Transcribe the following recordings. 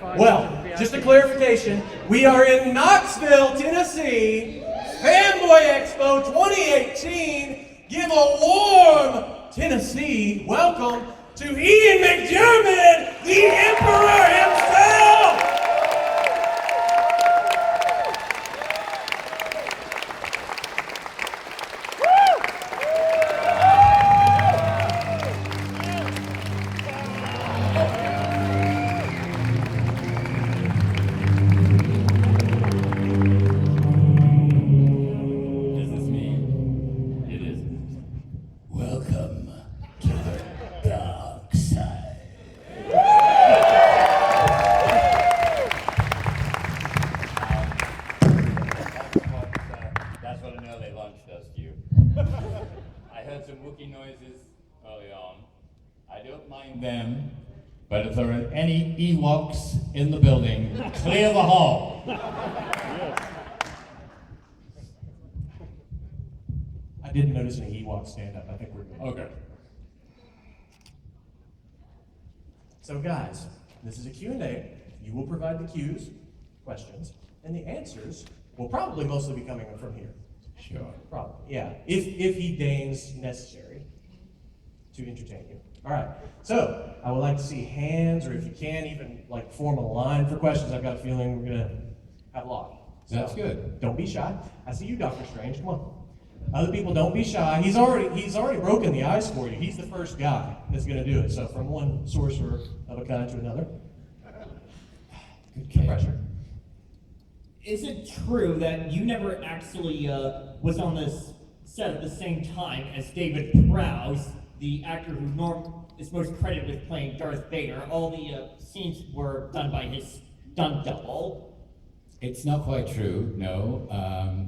Well, just a clarification, we are in Knoxville, Tennessee, Fanboy Expo 2018. Give a warm Tennessee welcome to Ian McDiarmid, the Emperor himself! Them, but if there are any Ewoks in the building, clear the hall. I didn't notice any Ewoks stand up. I think we're good. Okay. So guys, this is a Q&A. You will provide the cues, questions, and the answers will probably mostly be coming from here. Sure. Probably, yeah. If he deigns necessary to entertain you. All right, so I would like to see hands, or if you can, even like form a line for questions. I've got a feeling we're gonna have a lot. So, that's good. Don't be shy. I see you, Dr. Strange. Come on. Other people, don't be shy. He's already broken the ice for you. He's the first guy that's gonna do it. So from one sorcerer of a kind to another. Good pressure. Is it true that you never actually was on this set at the same time as David Prowse, the actor who is most credited with playing Darth Vader? All the scenes were done by his stunt double. It's not quite true, no.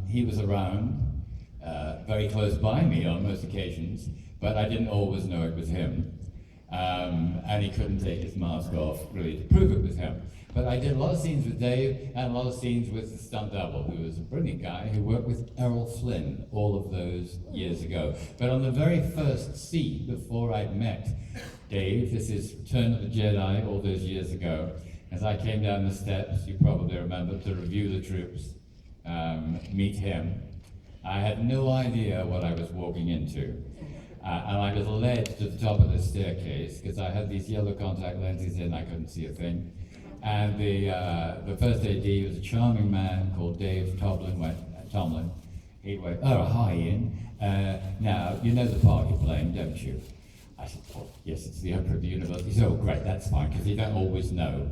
He was around, very close by me on most occasions, but I didn't always know it was him. And he couldn't take his mask off, really, to prove it was him. But I did a lot of scenes with Dave and a lot of scenes with the stunt double, who was a brilliant guy who worked with Errol Flynn all of those years ago. But on the very first scene, before I'd met Dave, this is Return of the Jedi all those years ago, as I came down the steps, you probably remember, to review the troops, meet him, I had no idea what I was walking into. And I was led to the top of the staircase, because I had these yellow contact lenses in, I couldn't see a thing. And the first AD was a charming man called Dave Tomlin. He went, "Oh, hi, Ian. Now, you know the part you're playing, don't you?" I said, "Oh, yes, it's the Emperor of the Universe." He said, "Oh, great, that's fine, because you don't always know."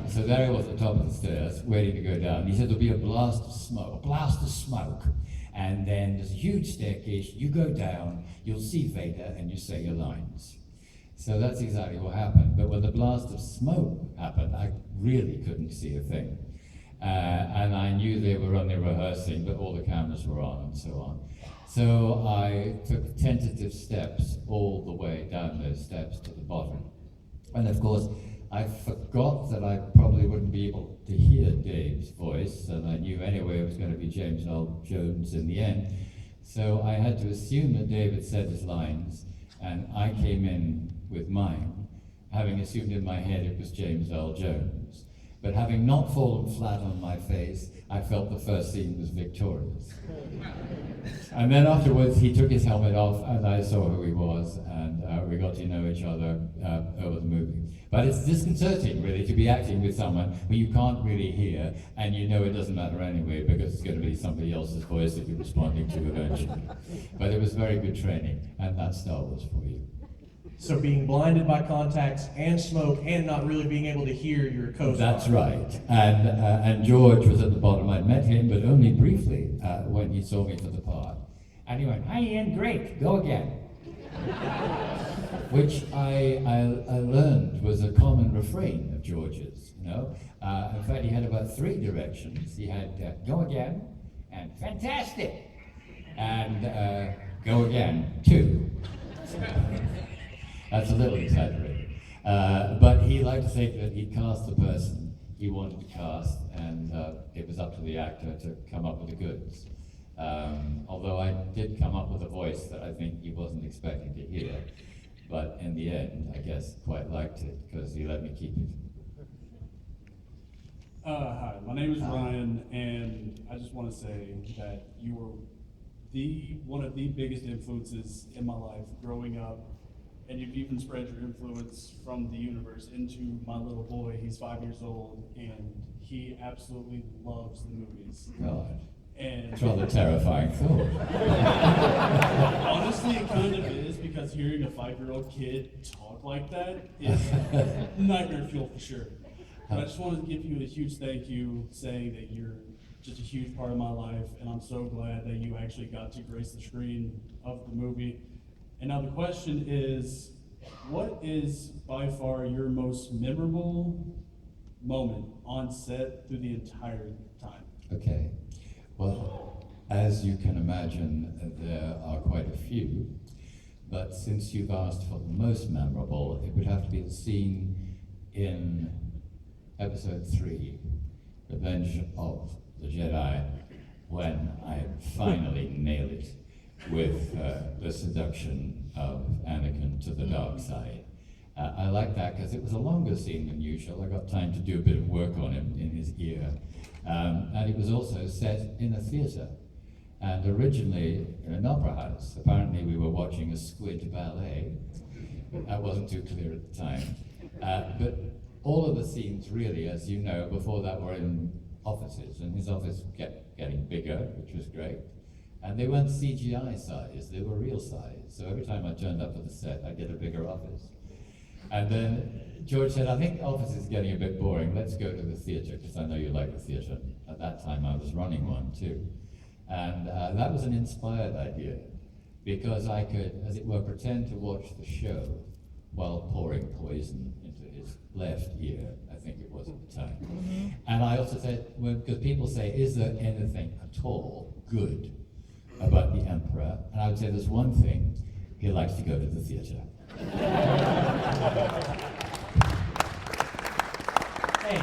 So there he was at the top of the stairs, waiting to go down. He said, "There'll be a blast of smoke. And then there's a huge staircase, you go down, you'll see Vader, and you say your lines." So that's exactly what happened. But when the blast of smoke happened, I really couldn't see a thing. And I knew they were only rehearsing, but all the cameras were on and so on. So I took tentative steps all the way down those steps to the bottom. And of course, I forgot that I probably wouldn't be able to hear Dave's voice, and I knew anyway it was going to be James Earl Jones in the end. So I had to assume that Dave had said his lines, and I came in with mine, having assumed in my head it was James Earl Jones. But having not fallen flat on my face, I felt the first scene was victorious. And then afterwards, he took his helmet off, and I saw who he was, and we got to know each other over the movie. But it's disconcerting, really, to be acting with someone who you can't really hear, and you know it doesn't matter anyway, because it's going to be somebody else's voice that you're responding to eventually. But it was very good training, and that's Star Wars for you. So being blinded by contacts and smoke and not really being able to hear your co-star. That's right. And George was at the bottom. I'd met him, but only briefly when he saw me for the part. And he went, "Hi Ian, great, go again." Which I learned was a common refrain of George's, you know. In fact, he had about 3 directions. He had "go again," and "fantastic," and "go again, too." That's a little exaggerated. But he liked to think that he'd cast the person he wanted to cast, and it was up to the actor to come up with the goods. Although I did come up with a voice that I think he wasn't expecting to hear. But in the end, I guess, quite liked it, because he let me keep it. Hi, my name is Ryan, and I just want to say that you were one of the biggest influences in my life growing up, and you've even spread your influence from the universe into my little boy. He's 5 years old, and he absolutely loves the movies. God. And It's rather terrifying thought. honestly, it kind of is, because hearing a 5-year-old kid talk like that is nightmare fuel for sure. But I just wanted to give you a huge thank you, saying that you're just a huge part of my life, and I'm so glad that you actually got to grace the screen of the movie. And now the question is, what is by far your most memorable moment on set through the entire time? Okay. Well, as you can imagine, there are quite a few. But since you've asked for the most memorable, it would have to be the scene in Episode 3, Revenge of the Jedi, when I finally nail it with the seduction of Anakin to the dark side. I like that because it was a longer scene than usual. I got time to do a bit of work on him in his ear. And it was also set in a theatre. And originally in an opera house. Apparently we were watching a squid ballet. That wasn't too clear at the time. But all of the scenes really, as you know, before that were in offices. And his office kept getting bigger, which was great. And they weren't CGI size, they were real size. So every time I turned up at the set, I'd get a bigger office. And then George said, I think office is getting a bit boring, let's go to the theatre, because I know you like the theatre. At that time I was running one too. And that was an inspired idea, because I could, as it were, pretend to watch the show while pouring poison into his left ear, I think it was at the time. And I also said, well, because people say, is there anything at all good about the Emperor? And I would say there's one thing, he likes to go to the theatre. Hey,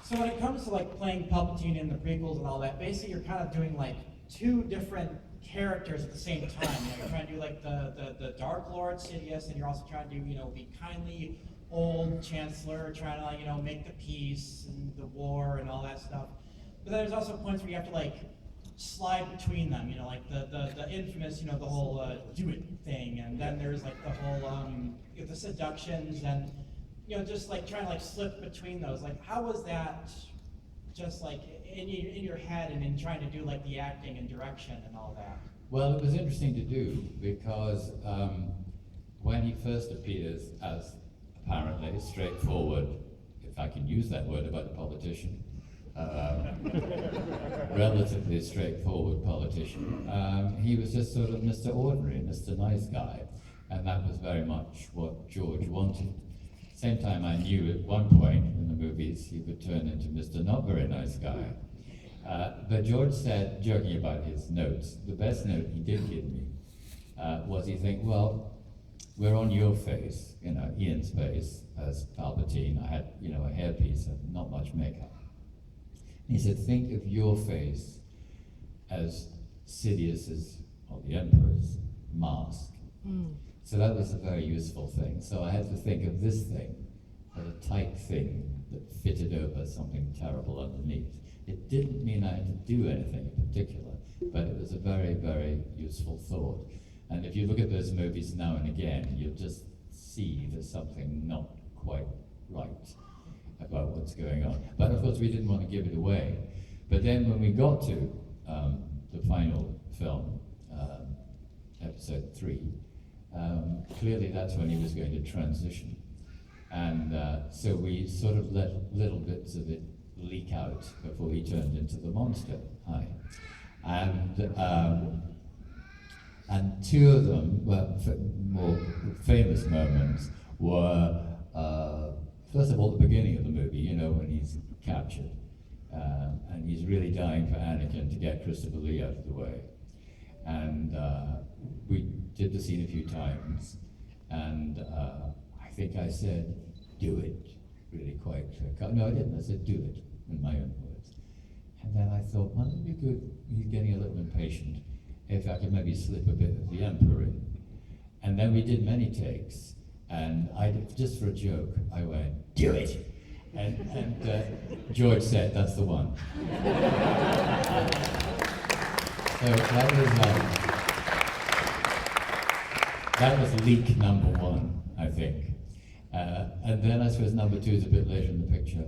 so when it comes to like playing Palpatine in the prequels and all that, basically you're kind of doing like two different characters at the same time. You know, you're trying to do like the Dark Lord Sidious, and you're also trying to do, you know, the kindly old Chancellor, trying to, you know, make the peace and the war and all that stuff. But then there's also points where you have to like slide between them, you know, like the infamous, you know, the whole do it thing, and then there's like the whole the seductions, and you know, just like trying to like slip between those. Like, how was that just like in your head and in trying to do like the acting and direction and all that? Well, it was interesting to do because when he first appears as apparently straightforward, if I can use that word about a politician, relatively straightforward politician, he was just sort of Mr. Ordinary, Mr. Nice Guy, and that was very much what George wanted. Same time, I knew at one point in the movies he would turn into Mr. Not Very Nice Guy. But George said, joking about his notes, the best note he did give me was he think, well, we're on your face, you know, Ian's face as Palpatine. I had, you know, a hairpiece and not much makeup. He said, think of your face as Sidious's, or the Emperor's, mask. So that was a very useful thing. So I had to think of this thing as a tight thing that fitted over something terrible underneath. It didn't mean I had to do anything in particular, but it was a very, very useful thought. And if you look at those movies now and again, you'll just see there's something not quite right about what's going on. But of course, we didn't want to give it away. But then when we got to the final film, episode 3, clearly that's when he was going to transition. And so we sort of let little bits of it leak out before he turned into the monster. And two of them, well, more famous moments, were first of all the beginning of the movie, you know, when he's captured. And he's really dying for Anakin to get Christopher Lee out of the way. And we did the scene a few times, and I think I said, do it, really quite. No, I didn't. I said, do it, in my own words. And then I thought, well, it'd be good, he's getting a little impatient, if I could maybe slip a bit of the Emperor in. And then we did many takes, and I did, just for a joke, I went, do it. And George said, "That's the one." So that was leak number one, I think. And then I suppose number two is a bit later in the picture,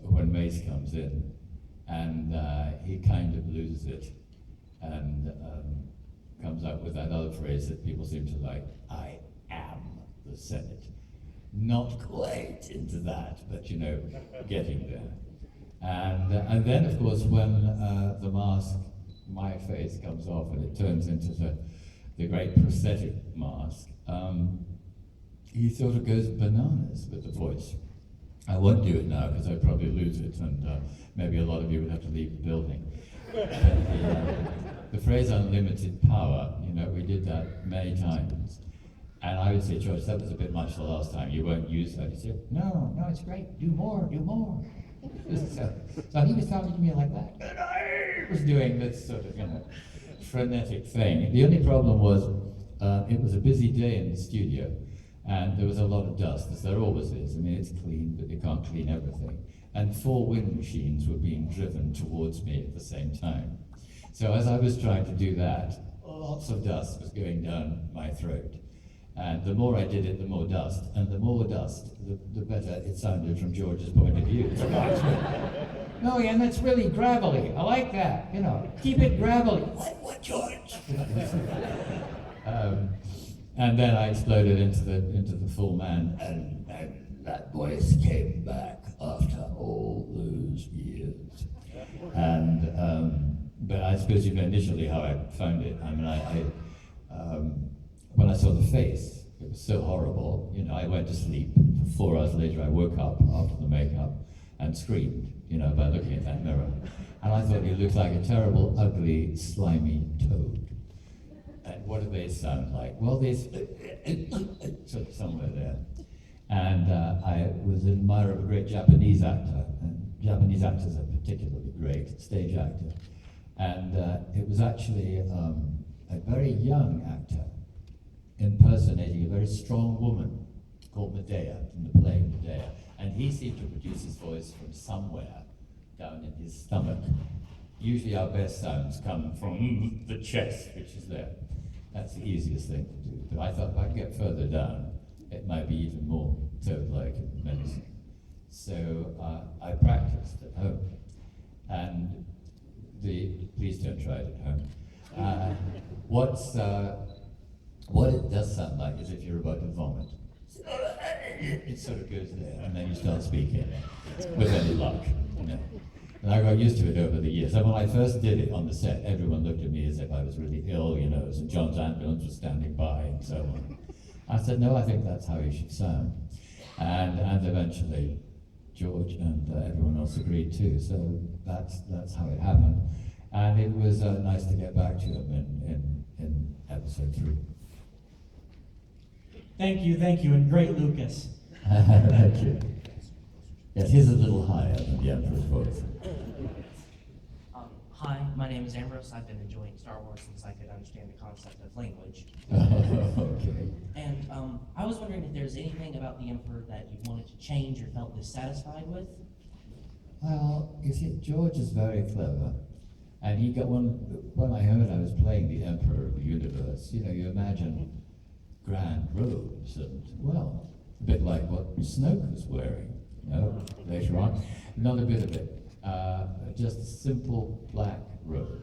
when Mace comes in, and he kind of loses it, and comes up with that other phrase that people seem to like, "I am the Senate." Not quite into that, but you know, getting there. And then, of course, when the mask, my face, comes off and it turns into the great prosthetic mask, he sort of goes bananas with the voice. I won't do it now because I'd probably lose it, and maybe a lot of you would have to leave the building. The phrase "unlimited power," you know, we did that many times. And I would say, "George, that was a bit much the last time. You won't use that." He said, no, it's great. Do more, do more. So he was talking to me like that. And I was doing this sort of, you know, frenetic thing. The only problem was, it was a busy day in the studio, and there was a lot of dust, as there always is. I mean, it's clean, but you can't clean everything. And 4 wind machines were being driven towards me at the same time. So as I was trying to do that, lots of dust was going down my throat. And the more I did it, the more dust. And the more dust, the better it sounded from George's point of view. "No, Ian, that's really gravelly. I like that. You know, keep it gravelly." What, George? And then I exploded into the full man, and that voice came back after all those years. And but I suppose you know initially how I found it. I mean, when I saw the face, it was so horrible. You know, I went to sleep. 4 hours later, I woke up after the makeup and screamed, you know, by looking at that mirror. And I thought he looked like a terrible, ugly, slimy toad. And what do they sound like? Well, they sort of somewhere there. And I was an admirer of a great Japanese actor, and Japanese actors are particularly great, stage actor. And it was actually a very young actor impersonating a very strong woman called Medea, in the play Medea. And he seemed to produce his voice from somewhere down in his stomach. Usually our best sounds come from the chest, which is there. That's the easiest thing to do. But I thought if I could get further down, it might be even more toad-like and menacing. So I practiced at home. And please don't try it at home. What it does sound like is if you're about to vomit. It sort of goes there, and then you start speaking with any luck, you know. And I got used to it over the years. And when I first did it on the set, everyone looked at me as if I was really ill, you know, as John's ambulance was standing by and so on. I said, "No, I think that's how you should sound." And eventually George and everyone else agreed too. So that's how it happened. And it was nice to get back to him in episode 3. Thank you, and great Lucas. Thank you. Yes, he's a little higher than the Emperor's voice. Hi, my name is Ambrose. I've been enjoying Star Wars since I could understand the concept of language. Okay. And I was wondering if there's anything about the Emperor that you wanted to change or felt dissatisfied with? Well, you see, George is very clever. And he got when I heard I was playing the Emperor of the Universe, you know, you imagine grand robes and, well, a bit like what Snoke was wearing, you know, later on. Not a bit of it. Just a simple black robe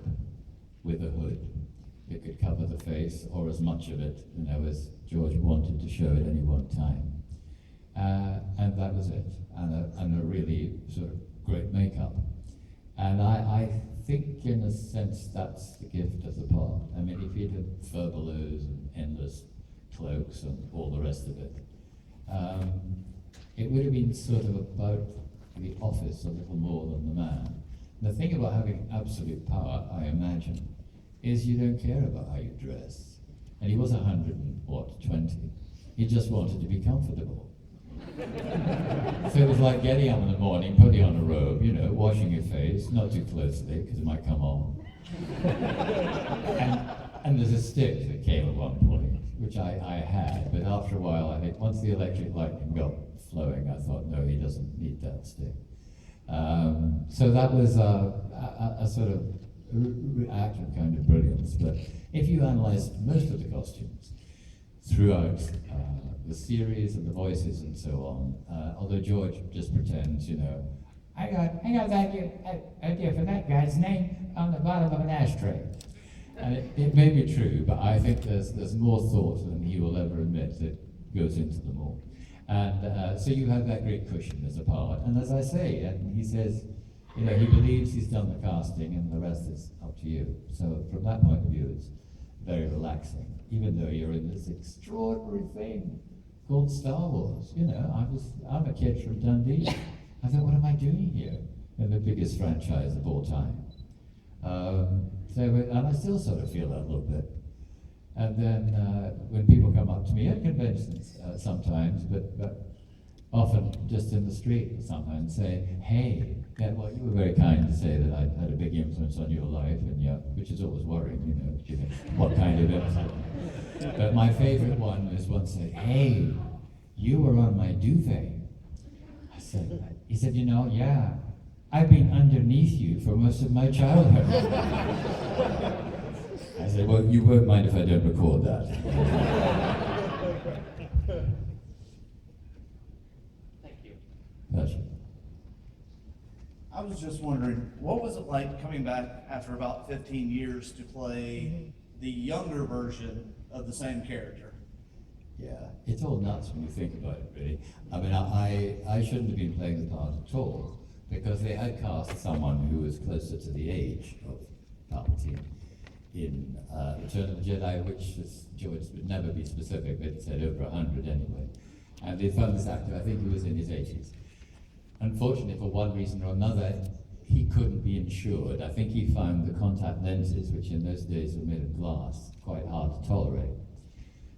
with a hood. It could cover the face, or as much of it, you know, as George wanted to show at any one time. And that was it. And a really sort of great makeup. And I think, in a sense, that's the gift of the part. I mean, if he'd had furbelows and endless cloaks and all the rest of it, it would have been sort of about the office a little more than the man. The thing about having absolute power, I imagine, is you don't care about how you dress. And he was 120. He just wanted to be comfortable. So it was like getting up in the morning, putting on a robe, you know, washing your face, not too closely, because it might come on. And there's a stick that came at one point. which I had, but after a while, I think once the electric lightning got flowing, I thought, no, he doesn't need that stick. So that was a sort of act of kind of brilliance. But if you analyzed most of the costumes throughout the series and the voices and so on, although George just pretends, you know, I got that idea for that guy's name on the bottom of an ashtray. And it may be true, but I think there's more thought than he will ever admit that goes into them all. And so you have that great cushion as a part. And as I say, and he says, you know, he believes he's done the casting and the rest is up to you. So from that point of view, it's very relaxing, even though you're in this extraordinary thing called Star Wars. You know, I'm a kid from Dundee. I thought, what am I doing here in the biggest franchise of all time? And I still sort of feel that a little bit. And then when people come up to me at conventions sometimes, but often just in the street sometimes say, hey, yeah, well, you were very kind to say that I had a big influence on your life, and yeah, which is always worrying, you know, what kind of influence. But my favorite one was one said, hey, you were on my duvet. He said, you know, yeah, I've been underneath you for most of my childhood. I said, well, you won't mind if I don't record that. Thank you. Pleasure. I was just wondering, what was it like coming back after about 15 years to play the younger version of the same character? Yeah, it's all nuts when you think about it, really. I mean, I shouldn't have been playing the part at all, because they had cast someone who was closer to the age of Palpatine in Return of the Jedi, which George would never be specific, but it said over 100 anyway. And they found this actor, I think he was in his 80s. Unfortunately, for one reason or another, he couldn't be insured. I think he found the contact lenses, which in those days were made of glass, quite hard to tolerate.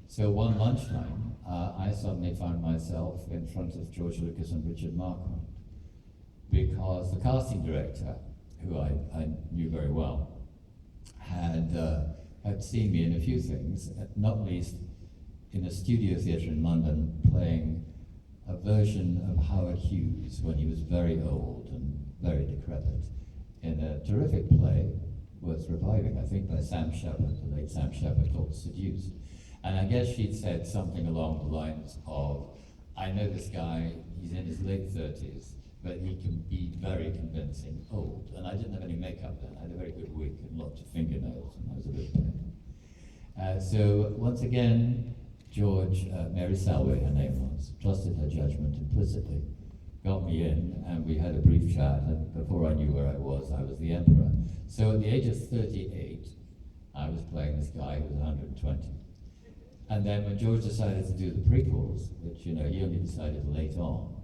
So one lunchtime, I suddenly found myself in front of George Lucas and Richard Marquand, because the casting director, who I knew very well, had seen me in a few things, not least in a studio theatre in London, playing a version of Howard Hughes when he was very old and very decrepit, in a terrific play worth reviving, I think by Sam Shepard, the late Sam Shepard, called Seduced. And I guess she'd said something along the lines of, I know this guy, he's in his late 30s, but he can be very convincing old. And I didn't have any makeup then. I had a very good wig and lots of fingernails, and I was a bit pained. So once again, George, Mary Salway, her name was, trusted her judgment implicitly, got me in, and we had a brief chat, and before I knew where I was the Emperor. So at the age of 38, I was playing this guy who was 120. And then when George decided to do the prequels, which, you know, he only decided late on,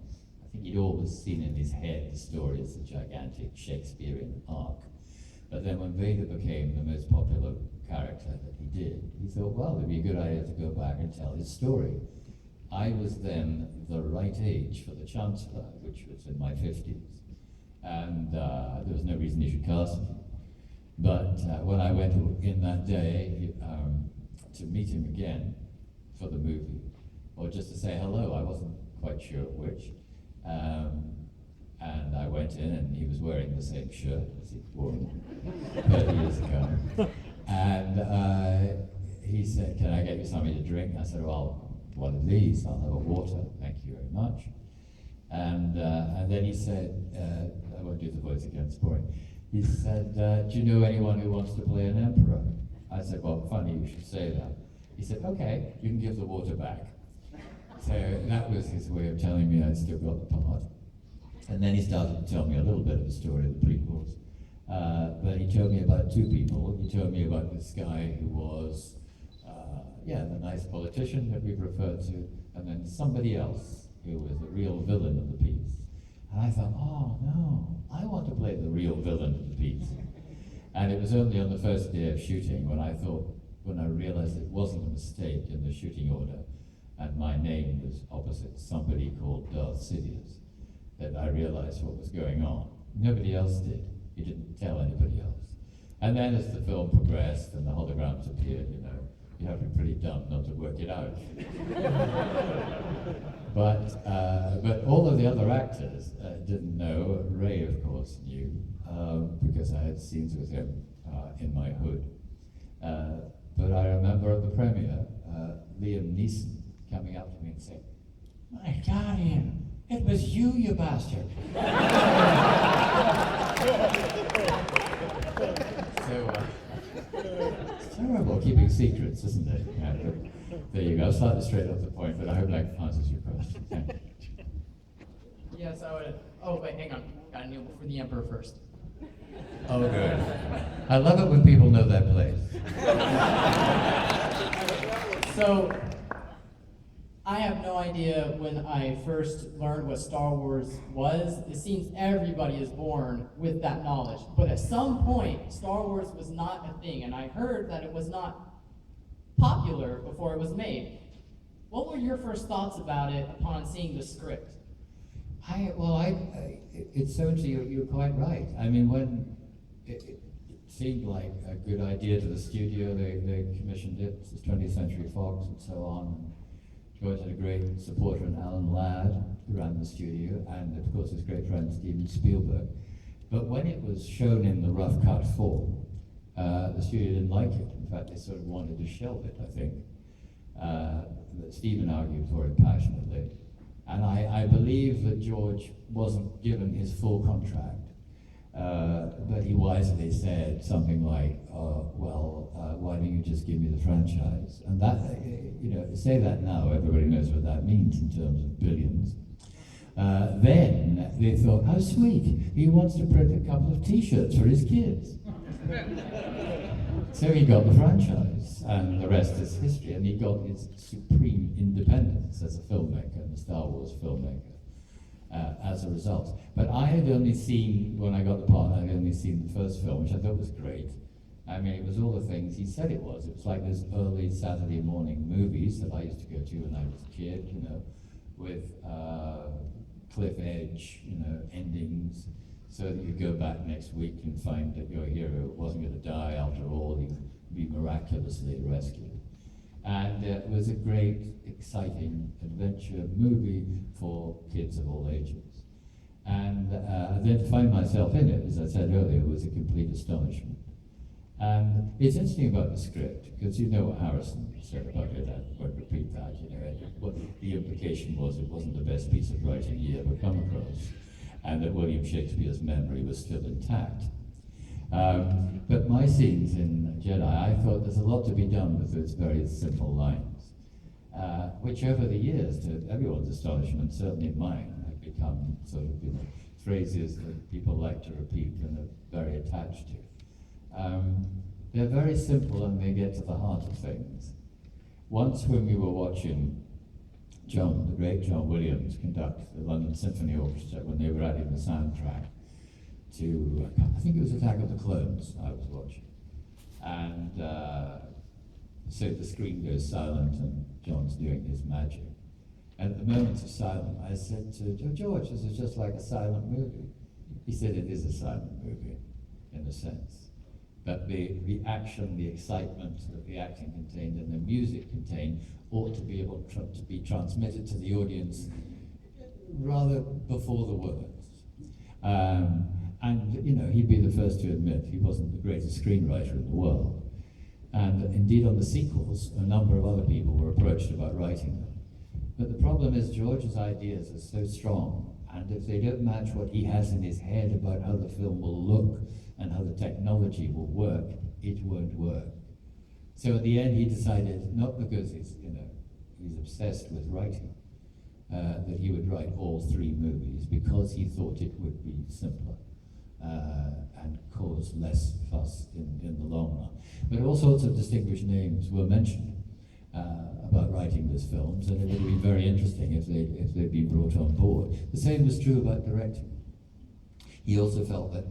I think he'd always seen in his head the story as a gigantic Shakespearean arc. But then when Vader became the most popular character that he did, he thought, well, it'd be a good idea to go back and tell his story. I was then the right age for the Chancellor, which was in my 50s. And there was no reason he should cast me. But when I went in that day, to meet him again for the movie, or just to say hello, I wasn't quite sure which. And I went in, and he was wearing the same shirt as he'd worn 30 years ago. And he said, can I get you something to drink? I said, well, one of these, I'll have a water, thank you very much. And then he said, I won't do the voice again, it's boring. He said, do you know anyone who wants to play an emperor? I said, well, funny you should say that. He said, okay, you can give the water back. So that was his way of telling me I'd still got the part. And then he started to tell me a little bit of the story of the prequels. But he told me about two people. He told me about this guy who was, the nice politician that we've referred to, and then somebody else who was the real villain of the piece. And I thought, oh no, I want to play the real villain of the piece. And it was only on the first day of shooting when I realized it wasn't a mistake in the shooting order, and my name was opposite somebody called Darth Sidious, that I realized what was going on. Nobody else did. He didn't tell anybody else. And then as the film progressed and the holograms appeared, You have to be pretty dumb not to work it out. But all of the other actors didn't know. Ray, of course, knew, because I had scenes with him in my hood. But I remember at the premiere, Liam Neeson coming up to me and saying, "My God, Ian, it was you bastard." So, it's terrible keeping secrets, isn't it? Yeah, there you go, slightly straight off the point, but I hope that answers your question. Thank you. Yes, I would. Oh, wait, hang on. Gotta kneel before the Emperor first. Oh, good. I love it when people know that place. So, I have no idea when I first learned what Star Wars was. It seems everybody is born with that knowledge. But at some point, Star Wars was not a thing, and I heard that it was not popular before it was made. What were your first thoughts about it upon seeing the script? It's so interesting, you're quite right. I mean, when it seemed like a good idea to the studio, they commissioned it, it's 20th Century Fox and so on. George had a great supporter in Alan Ladd, who ran the studio, and of course his great friend Steven Spielberg. But when it was shown in the rough cut form, the studio didn't like it. In fact, they sort of wanted to shelve it, I think. But Steven argued for it passionately. And I believe that George wasn't given his full contract, but he wisely said something like, why don't you just give me the franchise? And that, say that now, everybody knows what that means in terms of billions. Then they thought, how sweet, he wants to print a couple of t-shirts for his kids. So he got the franchise, and the rest is history, and he got his supreme independence as a filmmaker, and a Star Wars filmmaker, as a result. But I had only seen, when I got the part, I had only seen the first film, which I thought was great. I mean, it was all the things he said it was. It was like those early Saturday morning movies that I used to go to when I was a kid, with cliff edge, endings, so that you go back next week and find that your hero wasn't going to die after all, he would be miraculously rescued. And it was a great, exciting adventure movie for kids of all ages. And then to find myself in it, as I said earlier, was a complete astonishment. And it's interesting about the script, because you know what Harrison said about it, I won't repeat that, what the implication was, it wasn't the best piece of writing he ever come across, and that William Shakespeare's memory was still intact. But my scenes in Jedi, I thought there's a lot to be done with those very simple lines, which over the years, to everyone's astonishment, certainly mine, have become sort of phrases that people like to repeat and are very attached to. They're very simple and they get to the heart of things. Once when we were watching John, the great John Williams, conduct the London Symphony Orchestra when they were adding the soundtrack to, I think it was Attack of the Clones I was watching. And so the screen goes silent and John's doing his magic. And at the moment of silence, I said to George, this is just like a silent movie. He said it is a silent movie, in a sense. But the action, the excitement that the acting contained and the music contained ought to be able to be transmitted to the audience rather before the words. And he'd be the first to admit he wasn't the greatest screenwriter in the world. And indeed on the sequels, a number of other people were approached about writing them. But the problem is George's ideas are so strong, and if they don't match what he has in his head about how the film will look and how the technology will work, it won't work. So at the end he decided, not because he's obsessed with writing, that he would write all 3 movies because he thought it would be simpler and cause less fuss in the long run. But all sorts of distinguished names were mentioned about writing these films, and it would have been very interesting if they'd been brought on board. The same was true about directing. He also felt that,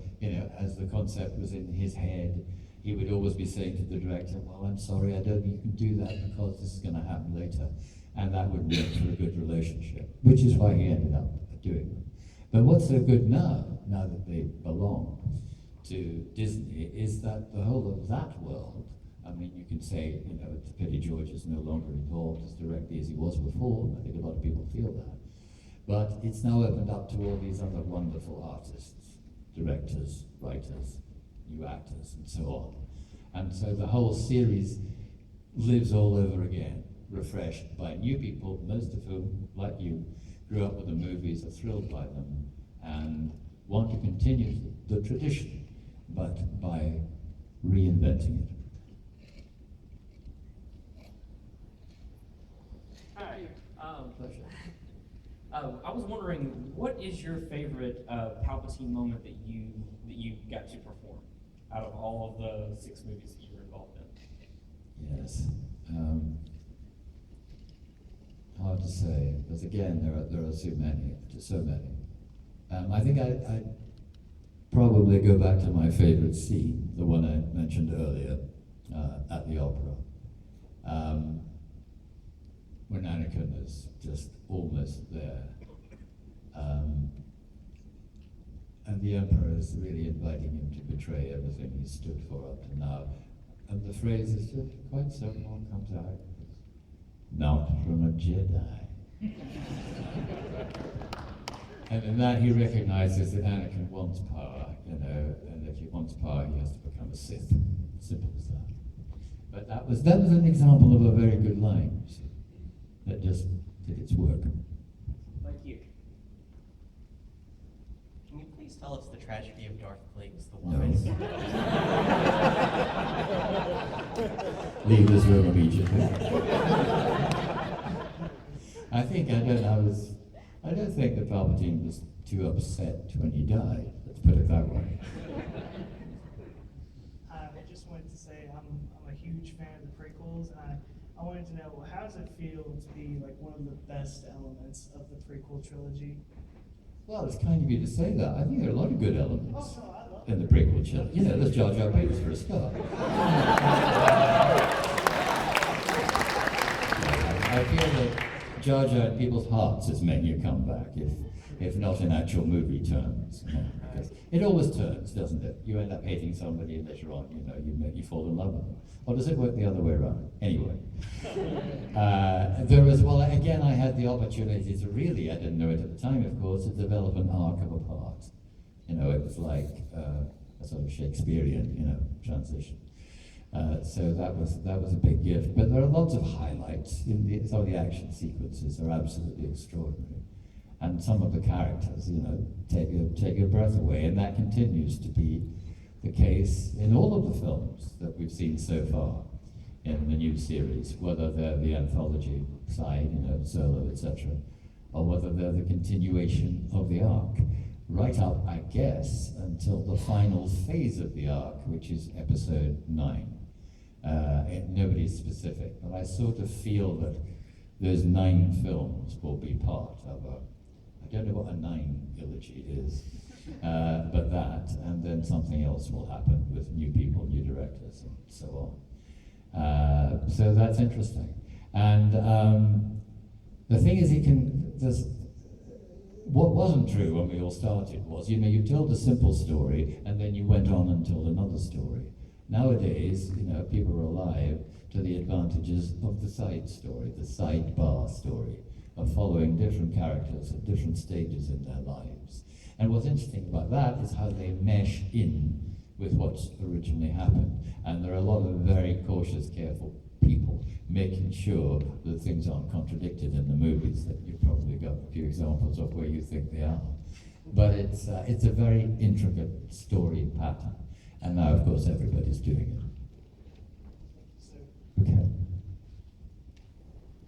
as the concept was in his head, he would always be saying to the director, well, I'm sorry, I don't think you can do that because this is going to happen later. And that would work for a good relationship, which is why he ended up doing them. But what's so good now that they belong to Disney, is that the whole of that world I mean, you can say, you know, it's a pity George is no longer involved as directly as he was before. I think a lot of people feel that. But it's now opened up to all these other wonderful artists, directors, writers, new actors, and so on. And so the whole series lives all over again, refreshed by new people, most of whom, like you, grew up with the movies, are thrilled by them, and want to continue the tradition, but by reinventing it. Hi. Pleasure. I was wondering, what is your favorite Palpatine moment that you got to perform out of all of the 6 movies that you were involved in? Yes. Hard to say, because again, there are so many. I think I'd probably go back to my favorite scene, the one I mentioned earlier, at the opera. When Anakin is just almost there. And the Emperor is really inviting him to betray everything he stood for up to now. And the phrase is just quite simple, comes out, not from a Jedi. And in that he recognizes that Anakin wants power, you know, and if he wants power, he has to become a Sith. Simple as that. But that was an example of a very good line, you see, that just did its work. Thank you. Can you please tell us the tragedy of Darth Plagueis the No. Wise? Leave this room immediately. I don't think that Palpatine was too upset when he died. Let's put it that way. I just wanted to say I'm a huge fan of the prequels, and I wanted to know, how does it feel to be like one of the best elements of the prequel trilogy? Well, it's kind of you to say that. I think there are a lot of good elements Oh, no, I love in the prequel trilogy. You know, there's Jar Jar Binks for a start. I feel that Jar Jar in people's hearts is making a comeback, if not in actual movie terms. You know, because it always turns, doesn't it? You end up hating somebody and later on, you know, you fall in love with them. Or does it work the other way around? Anyway. There was, well, again, I had the opportunity to really, I didn't know it at the time, of course, to develop an arc of a part. You know, it was like a sort of Shakespearean, you know, transition. So that was a big gift. But there are lots of highlights. Some of the action sequences are absolutely extraordinary. And some of the characters, you know, take your breath away. And that continues to be the case in all of the films that we've seen so far in the new series, whether they're the anthology side, you know, Solo, etc., or whether they're the continuation of the arc, right up, I guess, until the final phase of the arc, which is episode 9. Nobody's specific, but I sort of feel that those 9 films will be part of I don't know what a 9 eulogy is, but that, and then something else will happen with new people, new directors, and so on. So that's interesting. And the thing is, what wasn't true when we all started was, you know, you told a simple story, and then you went on and told another story. Nowadays, you know, people are alive to the advantages of the side story, the sidebar story, of following different characters at different stages in their lives. And what's interesting about that is how they mesh in with what's originally happened. And there are a lot of very cautious, careful people making sure that things aren't contradicted in the movies, that you've probably got a few examples of where you think they are. But it's a very intricate story pattern. And now, of course, everybody's doing it. Okay.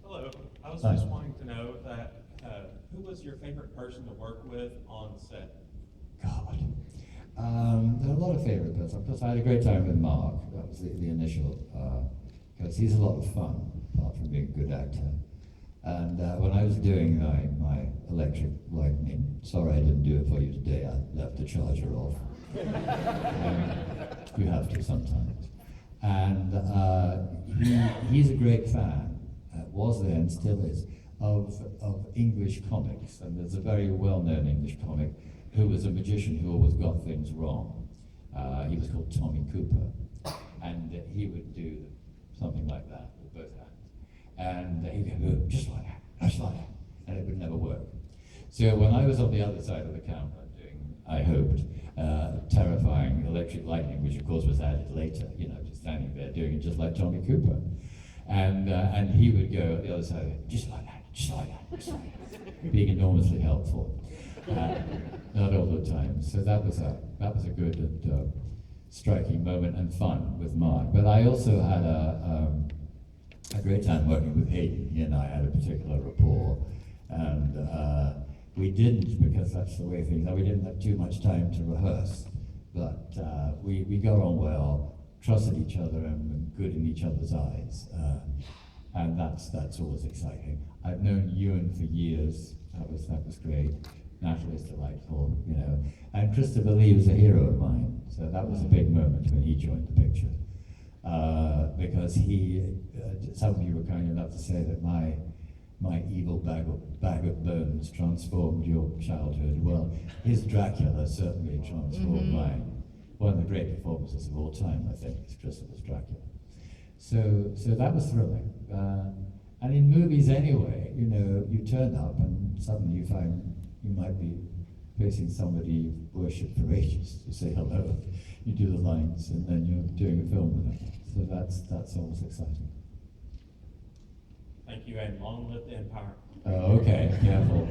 Hello. I was Hi. just wanting to know that who was your favorite person to work with on set? God. There are a lot of favorite bits. Of course, I had a great time with Mark. That was the initial, because he's a lot of fun, apart from being a good actor. And when I was doing my electric lightning, sorry I didn't do it for you today, I left the charger off. You have to sometimes. And he's a great fan, was then, and still is, of English comics. And there's a very well-known English comic who was a magician who always got things wrong. He was called Tommy Cooper. and he would do something like that with both hands. And he'd go, just like that, and it would never work. So when I was on the other side of the camera doing, I hoped, terrifying electric lightning, which of course was added later, just standing there doing it just like Tommy Cooper. And he would go at the other side, just like that, just like that, just like that, being enormously helpful. Not all the time. So that was a good and striking moment and fun with Mark. But I also had a great time working with Hayden. He and I had a particular rapport, and we didn't, because that's the way things are, we didn't have too much time to rehearse, but we got on well, trusted each other, and were good in each other's eyes, and that's always exciting. I've known Ewan for years. That was great. Natalie's delightful, and Christopher Lee was a hero of mine, so that was a big moment when he joined the picture, because some of you were kind enough to say that my evil bag of bones transformed your childhood. Well, his Dracula certainly transformed mine. One of the great performances of all time, I think, is Christopher's Dracula. So that was thrilling. And in movies anyway, you turn up and suddenly you find you might be facing somebody you've worshipped for ages. You say hello, you do the lines, and then you're doing a film with them. So that's always exciting. Thank you, and long live the Empire. Oh, okay, careful.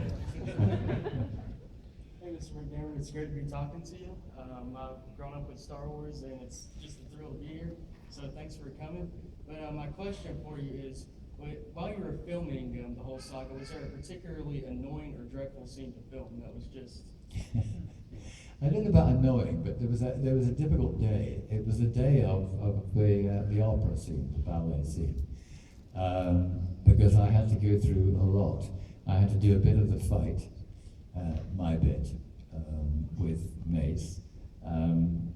Hey, Mr. McDiarmid, it's great to be talking to you. I've grown up with Star Wars, and it's just a thrill to be here. So thanks for coming. But my question for you is, while you were filming the whole saga, was there a particularly annoying or dreadful scene to film that was just? I don't know about annoying, but there was a difficult day. It was the day of the opera scene, the ballet scene, because I had to go through a lot. I had to do a bit of the fight, my bit, with Mace, and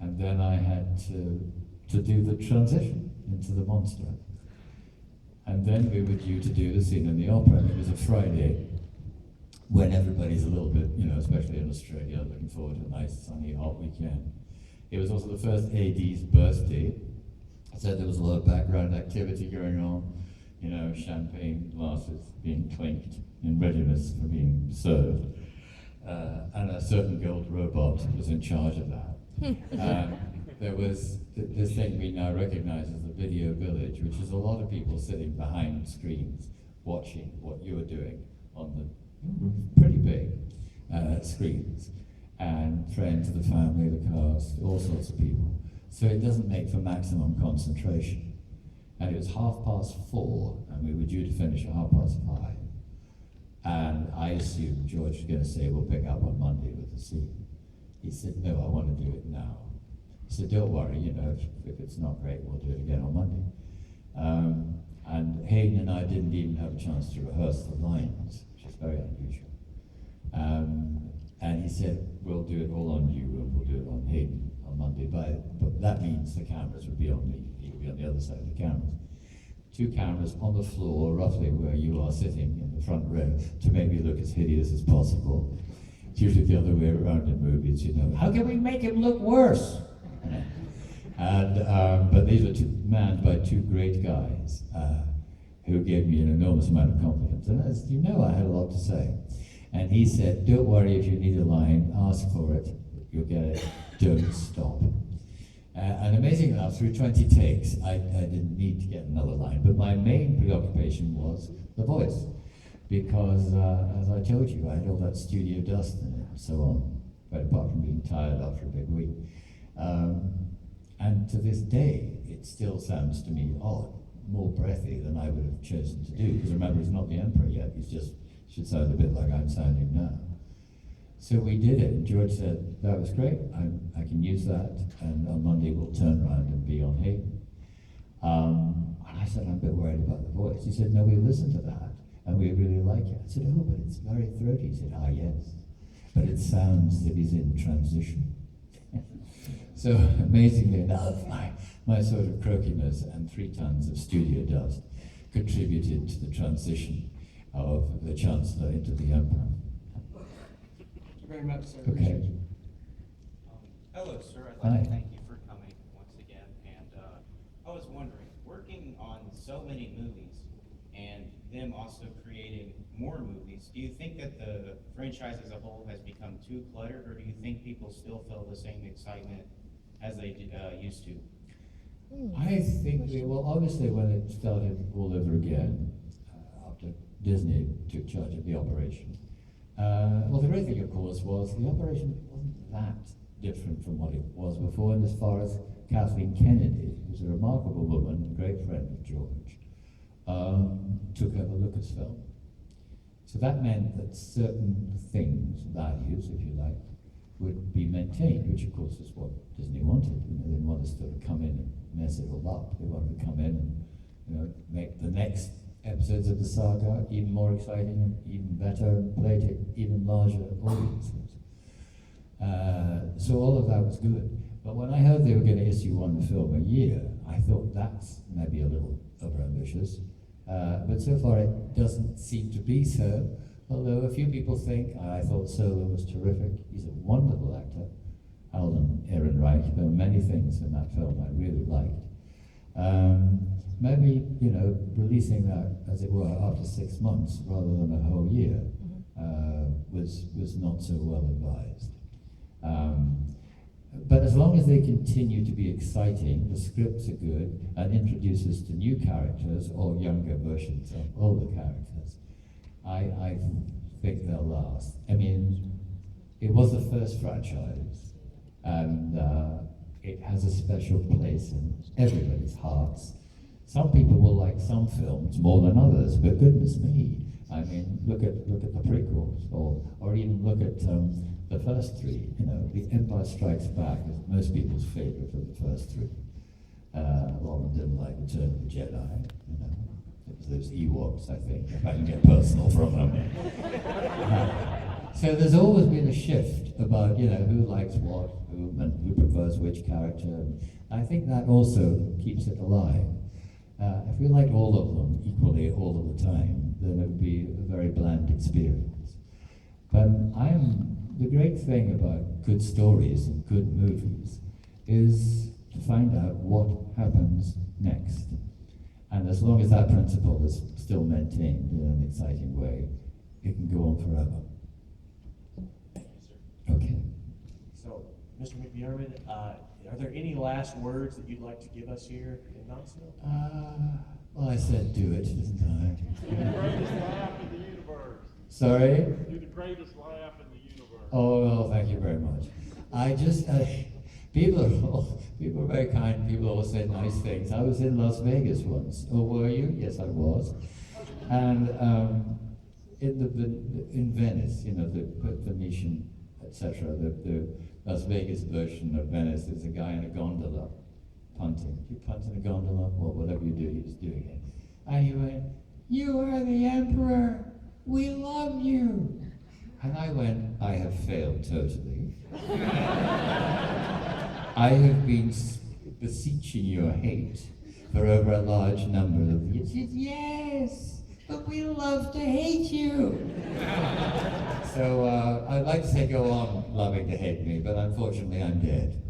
then I had to do the transition into the monster. And then we were due to do the scene in the opera, and it was a Friday when everybody's a little bit, especially in Australia, looking forward to a nice, sunny, hot weekend. It was also the first AD's birthday, so there was a lot of background activity going on, champagne glasses being clinked in readiness for being served. And a certain gold robot was in charge of that. There was this thing we now recognize as the video village, which is a lot of people sitting behind screens watching what you were doing on the pretty big screens, and friends of the family, the cast, all sorts of people. So it doesn't make for maximum concentration. And it was 4:30, and we were due to finish at 5:30. And I assumed George was going to say, we'll pick up on Monday with the scene. He said, no, I want to do it now. He said, don't worry, if it's not great, we'll do it again on Monday. And Hayden and I didn't even have a chance to rehearse the lines, which is very unusual. And he said, we'll do it all on you, and we'll do it on Hayden on Monday. But that means the cameras would be on me. He would be on the other side of the cameras. 2 cameras on the floor, roughly where you are sitting in the front row, to make me look as hideous as possible. It's usually the other way around in movies, How can we make him look worse? But these were manned by 2 great guys who gave me an enormous amount of confidence. And as you know, I had a lot to say. And he said, don't worry if you need a line, ask for it, you'll get it, don't stop. And amazing enough, through 20 takes, I didn't need to get another line, but my main preoccupation was the voice, because as I told you, I had all that studio dust in it and so on, right apart from being tired after a big week. And to this day, it still sounds to me odd, more breathy than I would have chosen to do, because remember, he's not the Emperor yet, he's just should sound a bit like I'm sounding now. So we did it, and George said, that was great, I can use that, and on Monday we'll turn around and be on Hayden. And I said, I'm a bit worried about the voice. He said, no, we listened to that, and we really like it. I said, oh, but it's very throaty. He said, yes, but it sounds as if he's in transition. So amazingly enough, my sort of croakiness and 3 tons of studio dust contributed to the transition of the Chancellor into the Emperor. Thank you very much, sir. Okay. Hello, sir. I'd Hi. like to thank you for coming once again. And I was wondering, working on so many movies and them also creating more movies, do you think that the franchise as a whole has become too cluttered, or do you think people still feel the same excitement as they used to? I think, well, obviously when it started all over again, after Disney took charge of the operation, well, the great thing, of course, was the operation wasn't that different from what it was before, and as far as Kathleen Kennedy, who's a remarkable woman, a great friend of George, took over Lucasfilm. So that meant that certain things, values, if you like, would be maintained, which of course is what Disney wanted. You know, they didn't want us to come in and mess it all up. They wanted to come in and, you know, make the next episodes of the saga even more exciting and even better, and play to even larger audiences. So all of that was good. But when I heard they were going to issue one film a year, I thought that's maybe a little overambitious. But so far it doesn't seem to be so. Although a few people think, I thought Solo was terrific. He's a wonderful actor, Alden Ehrenreich. There were many things in that film I really liked. Maybe, you know, releasing that, as it were, after 6 months rather than a whole year was not so well advised. But as long as they continue to be exciting, the scripts are good, and introduce us to new characters or younger versions of older characters, I think they'll last. I mean, it was the first franchise, and it has a special place in everybody's hearts. Some people will like some films more than others, but goodness me, I mean, look at the prequels, or even look at the first three. You know, The Empire Strikes Back is most people's favorite of the first three. A lot of them didn't like Return of the Jedi. You know, it was those Ewoks, I think, if I can get personal from them. So there's always been a shift about, you know, who likes what, and who prefers which character. And I think that also keeps it alive. If we liked all of them equally all of the time, then it would be a very bland experience. But the great thing about good stories and good movies is to find out what happens next. And as long as that principle is still maintained in an exciting way, it can go on forever. Okay. So, Mr. McDiarmid, are there any last words that you'd like to give us here in Knoxville? Well, I said do it, didn't I? You're the greatest laugh in the universe. Sorry? You're the greatest laugh in the universe. Oh, well, thank you very much. People are very kind. People always say nice things. I was in Las Vegas once. Oh, were you? Yes, I was. And in Venice, you know, the Venetian, etc., the Las Vegas version of Venice, there's a guy in a gondola punting. Do you punt in a gondola? Well, whatever you do, he was doing it. And he went, "You are the emperor. We love you." And I went, I have failed totally. I have been beseeching your hate for over a large number of years. Yes, but we love to hate you. So I'd like to say go on loving to hate me, but unfortunately I'm dead.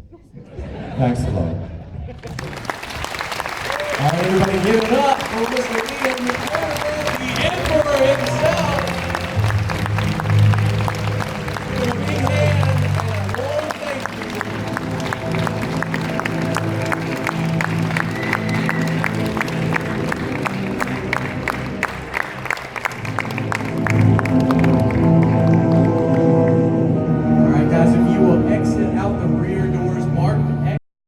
Thanks a lot. All right, everybody give it up for Mr. Ian McDiarmid, the Emperor himself.